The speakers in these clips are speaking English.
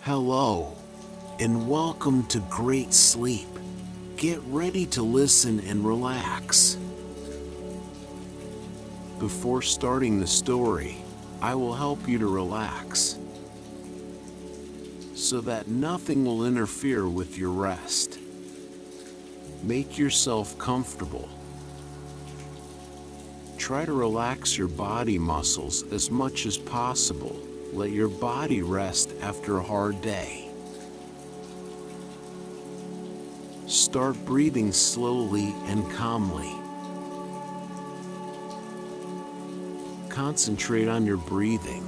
Hello, and welcome to Great Sleep. Get ready to listen and relax. Before starting the story, I will help you to relax so that nothing will interfere with your rest. Make yourself comfortable. Try to relax your body muscles as much as possible. Let your body rest after a hard day. Start breathing slowly and calmly. Concentrate on your breathing.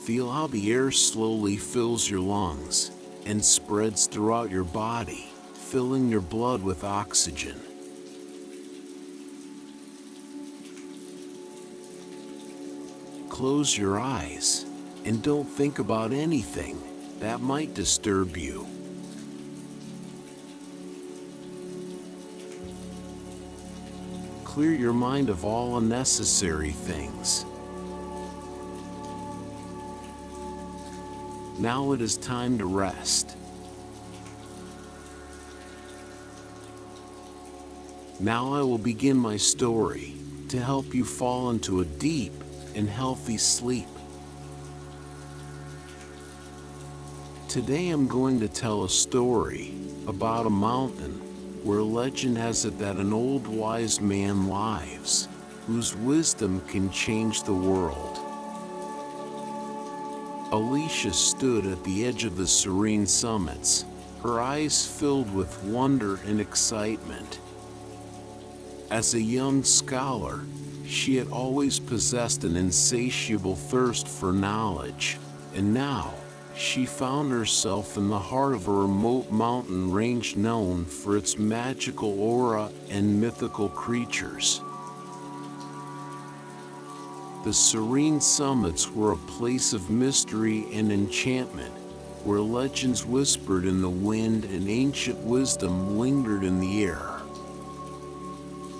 Feel how the air slowly fills your lungs and spreads throughout your body, filling your blood with oxygen. Close your eyes and don't think about anything that might disturb you. Clear your mind of all unnecessary things. Now it is time to rest. Now I will begin my story to help you fall into a deep and healthy sleep. Today I'm going to tell a story about a mountain where legend has it that an old wise man lives, whose wisdom can change the world. Alicia stood at the edge of the serene summits, her eyes filled with wonder and excitement. As a young scholar, she had always possessed an insatiable thirst for knowledge, and now she found herself in the heart of a remote mountain range known for its magical aura and mythical creatures. The serene summits were a place of mystery and enchantment, where legends whispered in the wind and ancient wisdom lingered in the air.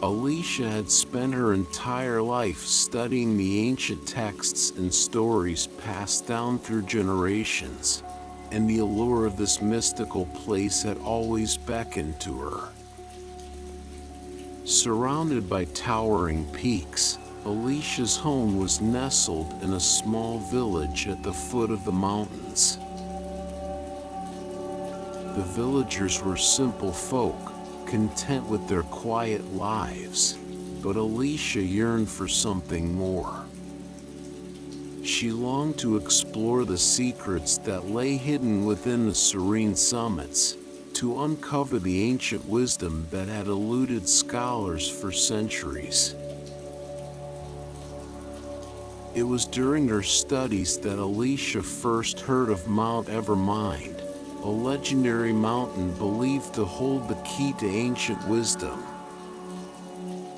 Alicia had spent her entire life studying the ancient texts and stories passed down through generations, and the allure of this mystical place had always beckoned to her. Surrounded by towering peaks, Alicia's home was nestled in a small village at the foot of the mountains. The villagers were simple folk, content with their quiet lives, but Alicia yearned for something more. She longed to explore the secrets that lay hidden within the serene summits, to uncover the ancient wisdom that had eluded scholars for centuries. It was during her studies that Alicia first heard of Mount Evermind, a legendary mountain believed to hold the key to ancient wisdom.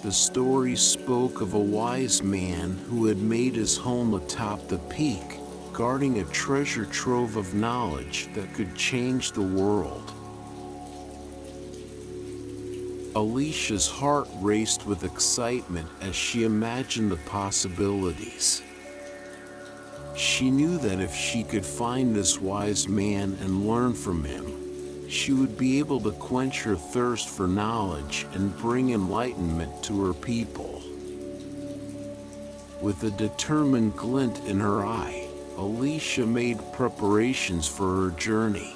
The story spoke of a wise man who had made his home atop the peak, guarding a treasure trove of knowledge that could change the world. Alicia's heart raced with excitement as she imagined the possibilities. She knew that if she could find this wise man and learn from him, she would be able to quench her thirst for knowledge and bring enlightenment to her people. With a determined glint in her eye, Alicia made preparations for her journey.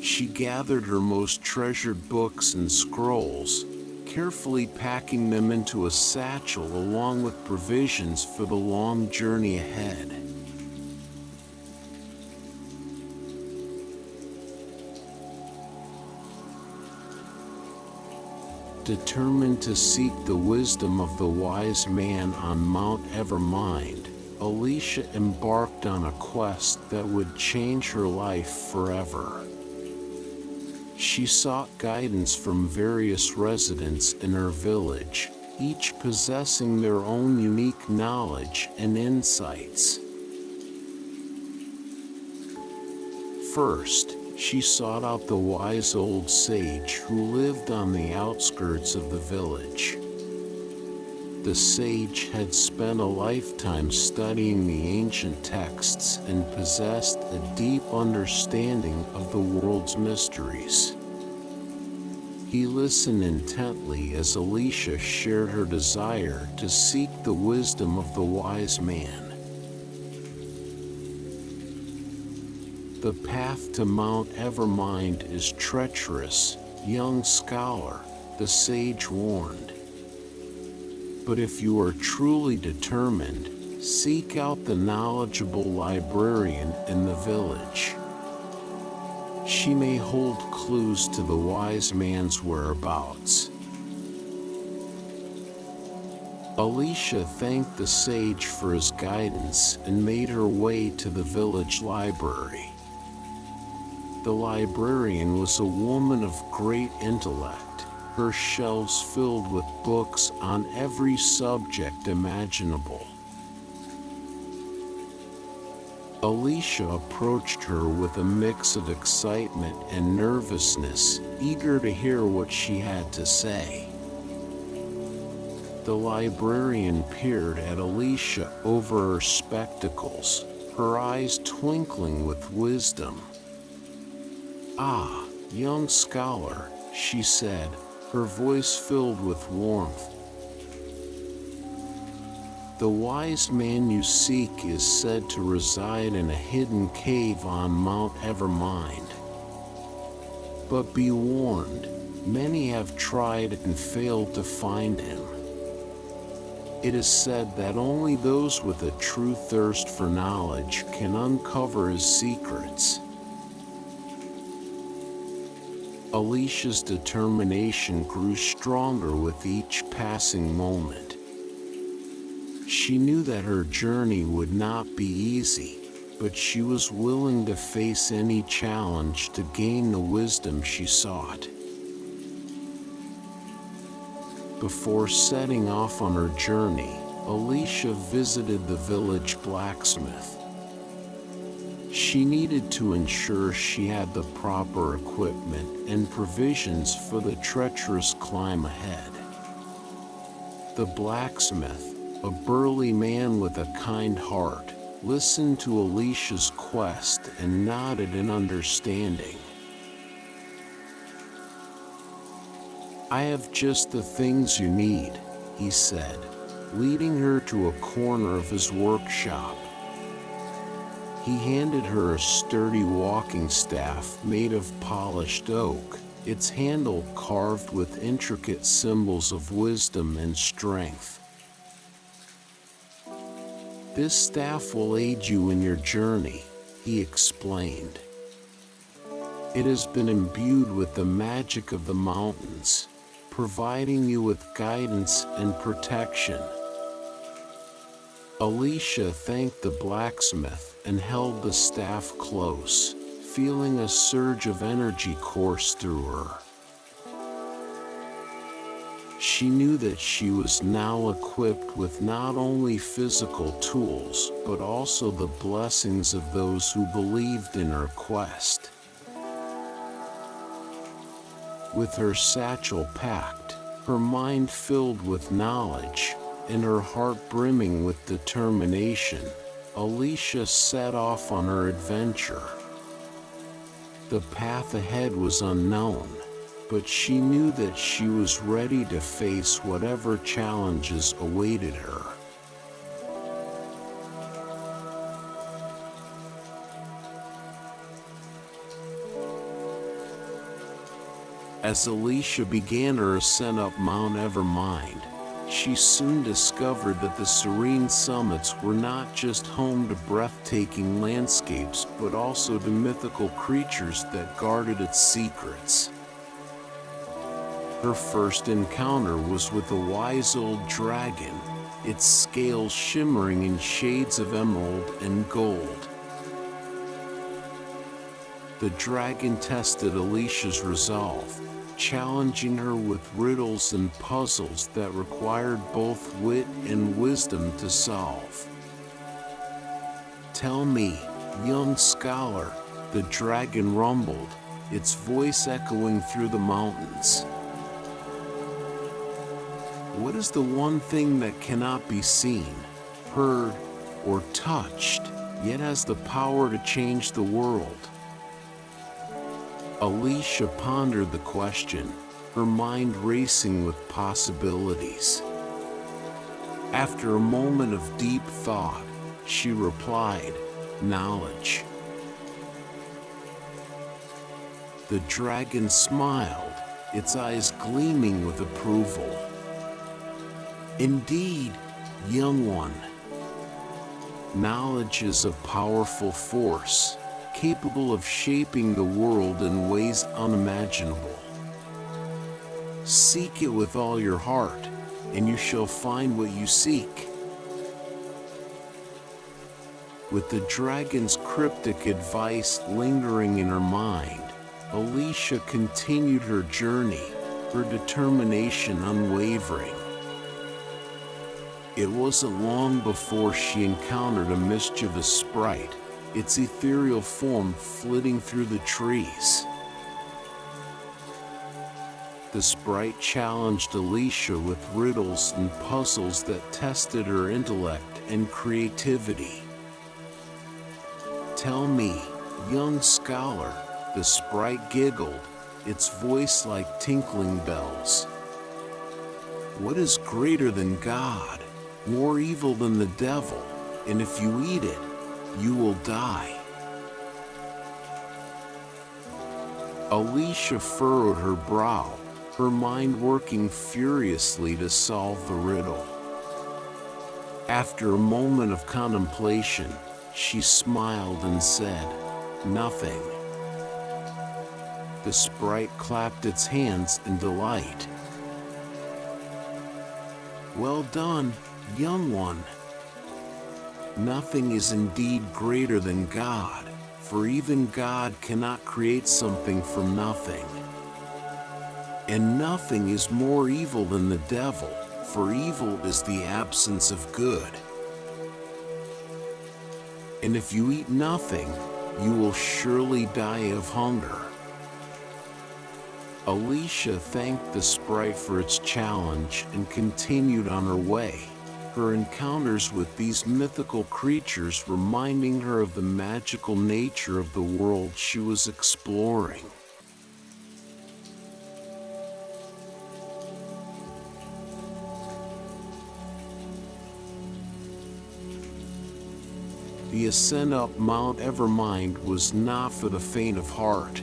She gathered her most treasured books and scrolls, carefully packing them into a satchel along with provisions for the long journey ahead. Determined to seek the wisdom of the wise man on Mount Evermind, Alicia embarked on a quest that would change her life forever. She sought guidance from various residents in her village, each possessing their own unique knowledge and insights. First, she sought out the wise old sage who lived on the outskirts of the village. The sage had spent a lifetime studying the ancient texts and possessed a deep understanding of the world's mysteries. He listened intently as Alicia shared her desire to seek the wisdom of the wise man. "The path to Mount Evermind is treacherous, young scholar," the sage warned. "But if you are truly determined, seek out the knowledgeable librarian in the village. She may hold clues to the wise man's whereabouts." Alicia thanked the sage for his guidance and made her way to the village library. The librarian was a woman of great intellect, her shelves filled with books on every subject imaginable. Alicia approached her with a mix of excitement and nervousness, eager to hear what she had to say. The librarian peered at Alicia over her spectacles, her eyes twinkling with wisdom. "Ah, young scholar," she said, her voice filled with warmth. "The wise man you seek is said to reside in a hidden cave on Mount Evermind. But be warned, many have tried and failed to find him. It is said that only those with a true thirst for knowledge can uncover his secrets." Alicia's determination grew stronger with each passing moment. She knew that her journey would not be easy, but she was willing to face any challenge to gain the wisdom she sought. Before setting off on her journey, Alicia visited the village blacksmith. She needed to ensure she had the proper equipment and provisions for the treacherous climb ahead. The blacksmith, a burly man with a kind heart, listened to Alicia's quest and nodded in understanding. "I have just the things you need," he said, leading her to a corner of his workshop. He handed her a sturdy walking staff made of polished oak, its handle carved with intricate symbols of wisdom and strength. "This staff will aid you in your journey," he explained. "It has been imbued with the magic of the mountains, providing you with guidance and protection." Alicia thanked the blacksmith and held the staff close, feeling a surge of energy course through her. She knew that she was now equipped with not only physical tools, but also the blessings of those who believed in her quest. With her satchel packed, her mind filled with knowledge, and her heart brimming with determination, Alicia set off on her adventure. The path ahead was unknown, but she knew that she was ready to face whatever challenges awaited her. As Alicia began her ascent up Mount Evermind, she soon discovered that the serene summits were not just home to breathtaking landscapes but also to mythical creatures that guarded its secrets. Her first encounter was with a wise old dragon, its scales shimmering in shades of emerald and gold. The dragon tested Alicia's resolve, challenging her with riddles and puzzles that required both wit and wisdom to solve. "Tell me, young scholar," the dragon rumbled, its voice echoing through the mountains. What is the one thing that cannot be seen, heard, or touched, yet has the power to change the world? Alicia pondered the question, her mind racing with possibilities. After a moment of deep thought, she replied, "Knowledge." The dragon smiled, its eyes gleaming with approval. "Indeed, young one. Knowledge is a powerful force, capable of shaping the world in ways unimaginable. Seek it with all your heart, and you shall find what you seek." With the dragon's cryptic advice lingering in her mind, Alicia continued her journey, her determination unwavering. It wasn't long before she encountered a mischievous sprite, its ethereal form flitting through the trees. The sprite challenged Alicia with riddles and puzzles that tested her intellect and creativity. "Tell me, young scholar," the sprite giggled, its voice like tinkling bells. "What is greater than God, more evil than the devil, and if you eat it, you will die?" Alicia furrowed her brow, her mind working furiously to solve the riddle. After a moment of contemplation, she smiled and said, "Nothing." The sprite clapped its hands in delight. "Well done, young one. Nothing is indeed greater than God, for even God cannot create something from nothing. And nothing is more evil than the devil, for evil is the absence of good. And if you eat nothing, you will surely die of hunger." Alicia thanked the sprite for its challenge and continued on her way, her encounters with these mythical creatures reminding her of the magical nature of the world she was exploring. The ascent up Mount Evermind was not for the faint of heart.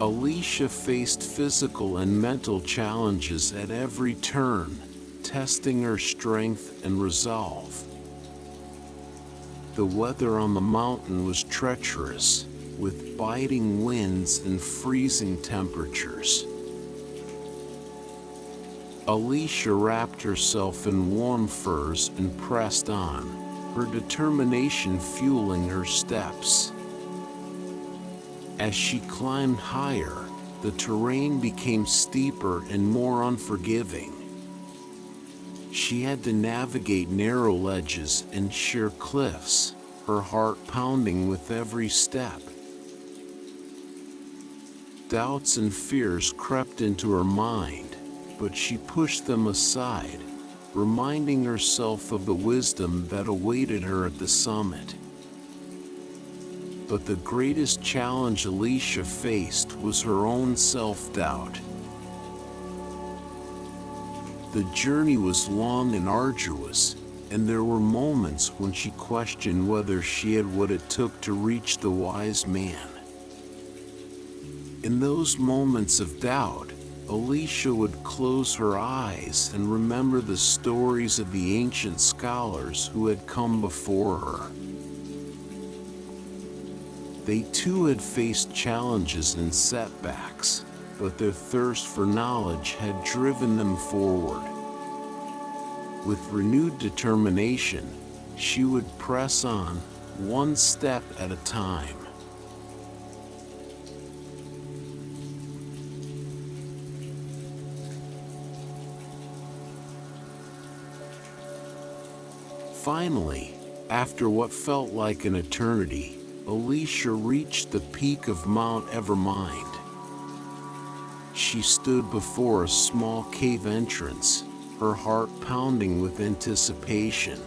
Alicia faced physical and mental challenges at every turn, testing her strength and resolve. The weather on the mountain was treacherous, with biting winds and freezing temperatures. Alicia wrapped herself in warm furs and pressed on, her determination fueling her steps. As she climbed higher, the terrain became steeper and more unforgiving. She had to navigate narrow ledges and sheer cliffs, her heart pounding with every step. Doubts and fears crept into her mind, but she pushed them aside, reminding herself of the wisdom that awaited her at the summit. But the greatest challenge Alicia faced was her own self-doubt. The journey was long and arduous, and there were moments when she questioned whether she had what it took to reach the wise man. In those moments of doubt, Alicia would close her eyes and remember the stories of the ancient scholars who had come before her. They too had faced challenges and setbacks, but their thirst for knowledge had driven them forward. With renewed determination, she would press on, one step at a time. Finally, after what felt like an eternity, Alicia reached the peak of Mount Evermind. She stood before a small cave entrance, her heart pounding with anticipation.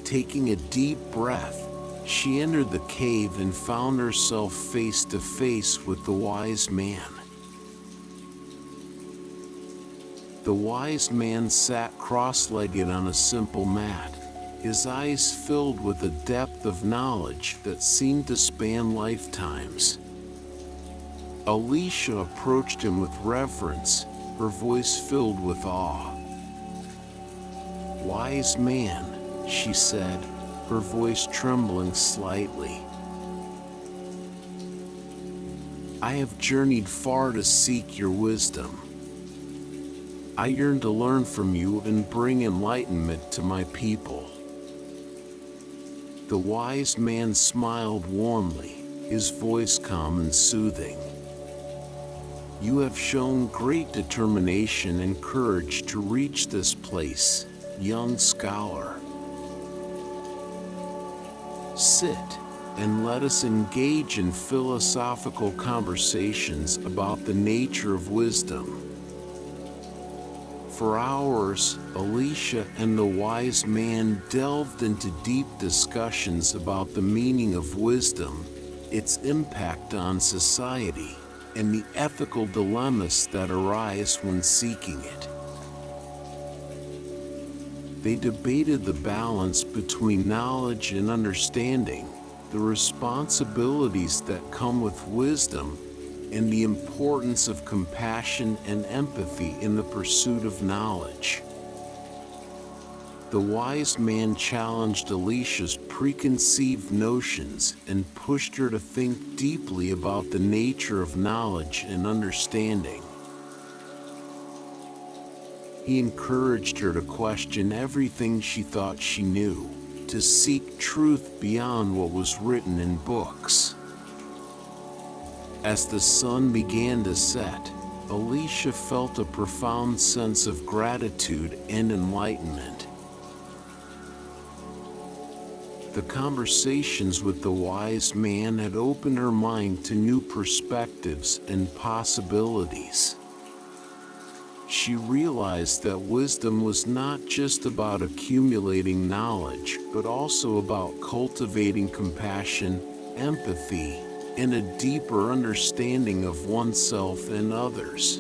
Taking a deep breath, she entered the cave and found herself face to face with the wise man. The wise man sat cross-legged on a simple mat, his eyes filled with a depth of knowledge that seemed to span lifetimes. Alicia approached him with reverence, her voice filled with awe. "Wise man," she said, her voice trembling slightly. "I have journeyed far to seek your wisdom. I yearn to learn from you and bring enlightenment to my people." The wise man smiled warmly, his voice calm and soothing. "You have shown great determination and courage to reach this place, young scholar. Sit, and let us engage in philosophical conversations about the nature of wisdom." For hours, Alicia and the wise man delved into deep discussions about the meaning of wisdom, its impact on society, and the ethical dilemmas that arise when seeking it. They debated the balance between knowledge and understanding, the responsibilities that come with wisdom, and the importance of compassion and empathy in the pursuit of knowledge. The wise man challenged Alicia's preconceived notions and pushed her to think deeply about the nature of knowledge and understanding. He encouraged her to question everything she thought she knew, to seek truth beyond what was written in books. As the sun began to set, Alicia felt a profound sense of gratitude and enlightenment. The conversations with the wise man had opened her mind to new perspectives and possibilities. She realized that wisdom was not just about accumulating knowledge, but also about cultivating compassion, empathy, and a deeper understanding of oneself and others.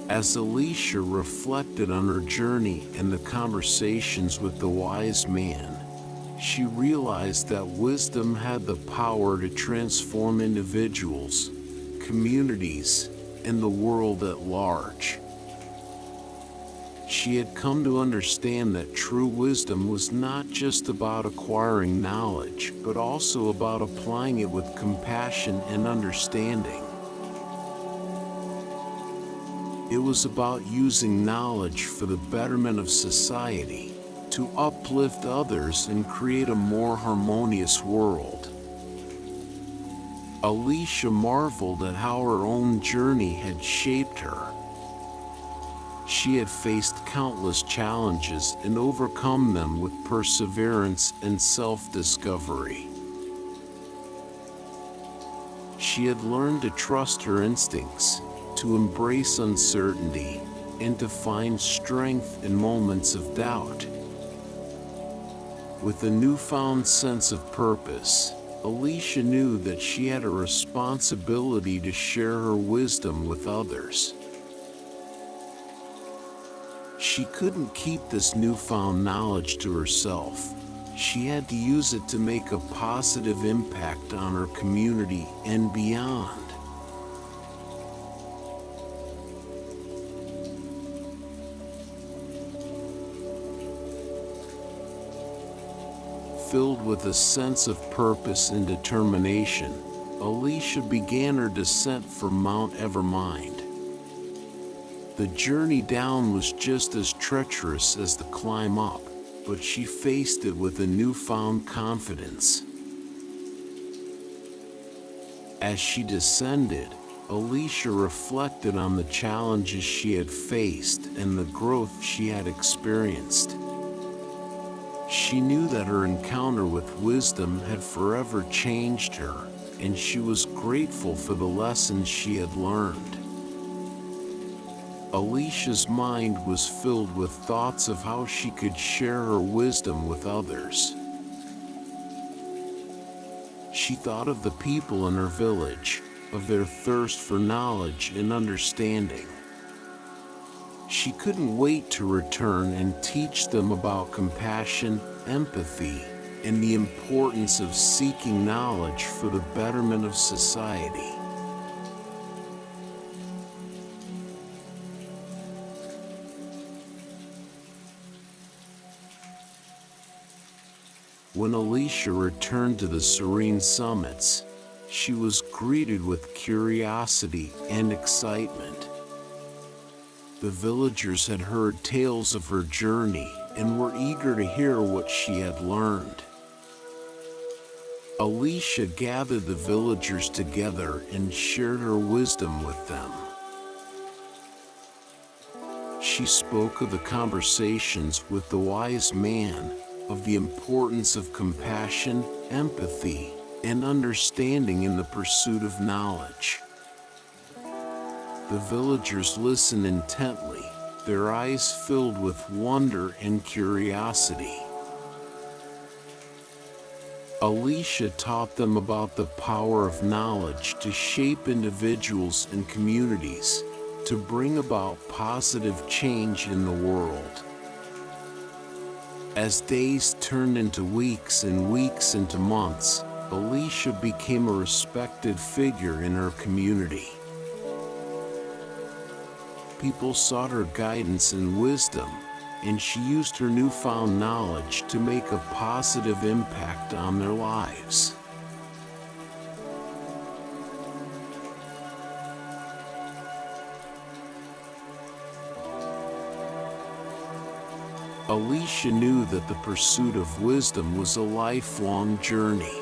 As Alicia reflected on her journey and the conversations with the wise man, she realized that wisdom had the power to transform individuals, communities, and the world at large. She had come to understand that true wisdom was not just about acquiring knowledge, but also about applying it with compassion and understanding. It was about using knowledge for the betterment of society, to uplift others and create a more harmonious world. Alicia marveled at how her own journey had shaped her. She had faced countless challenges and overcome them with perseverance and self-discovery. She had learned to trust her instincts, to embrace uncertainty, and to find strength in moments of doubt. With a newfound sense of purpose, Alicia knew that she had a responsibility to share her wisdom with others. She couldn't keep this newfound knowledge to herself. She had to use it to make a positive impact on her community and beyond. Filled with a sense of purpose and determination, Alicia began her descent for Mount Evermind. The journey down was just as treacherous as the climb up, but she faced it with a newfound confidence. As she descended, Alicia reflected on the challenges she had faced and the growth she had experienced. She knew that her encounter with wisdom had forever changed her, and she was grateful for the lessons she had learned. Alicia's mind was filled with thoughts of how she could share her wisdom with others. She thought of the people in her village, of their thirst for knowledge and understanding. She couldn't wait to return and teach them about compassion, empathy, and the importance of seeking knowledge for the betterment of society. When Alicia returned to the serene summits, she was greeted with curiosity and excitement. The villagers had heard tales of her journey and were eager to hear what she had learned. Alicia gathered the villagers together and shared her wisdom with them. She spoke of the conversations with the wise man, of the importance of compassion, empathy, and understanding in the pursuit of knowledge. The villagers listened intently, their eyes filled with wonder and curiosity. Alicia taught them about the power of knowledge to shape individuals and communities, to bring about positive change in the world. As days turned into weeks and weeks into months, Alicia became a respected figure in her community. People sought her guidance and wisdom, and she used her newfound knowledge to make a positive impact on their lives. Alicia knew that the pursuit of wisdom was a lifelong journey.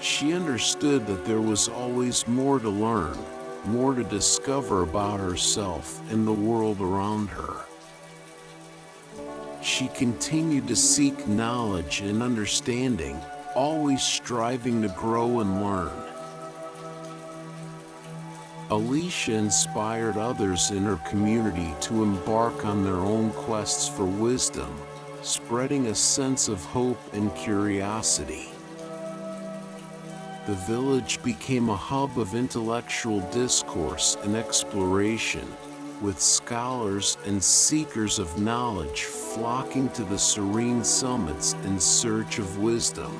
She understood that there was always more to learn, more to discover about herself and the world around her. She continued to seek knowledge and understanding, always striving to grow and learn. Alicia inspired others in her community to embark on their own quests for wisdom, spreading a sense of hope and curiosity. The village became a hub of intellectual discourse and exploration, with scholars and seekers of knowledge flocking to the serene summits in search of wisdom.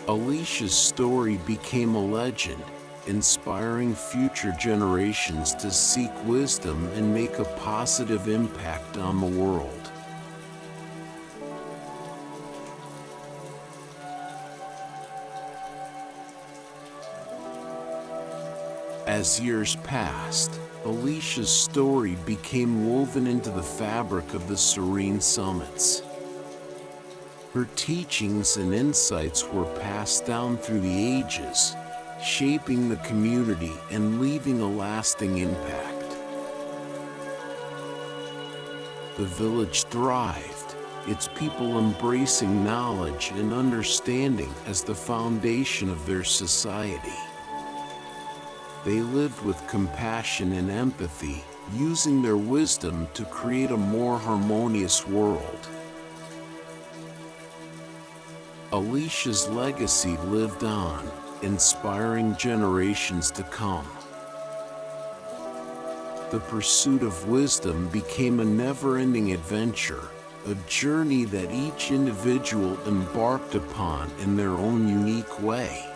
Alicia's story became a legend, inspiring future generations to seek wisdom and make a positive impact on the world. As years passed, Alicia's story became woven into the fabric of the serene summits. Her teachings and insights were passed down through the ages, shaping the community and leaving a lasting impact. The village thrived, its people embracing knowledge and understanding as the foundation of their society. They lived with compassion and empathy, using their wisdom to create a more harmonious world. Alicia's legacy lived on, inspiring generations to come. The pursuit of wisdom became a never-ending adventure, a journey that each individual embarked upon in their own unique way.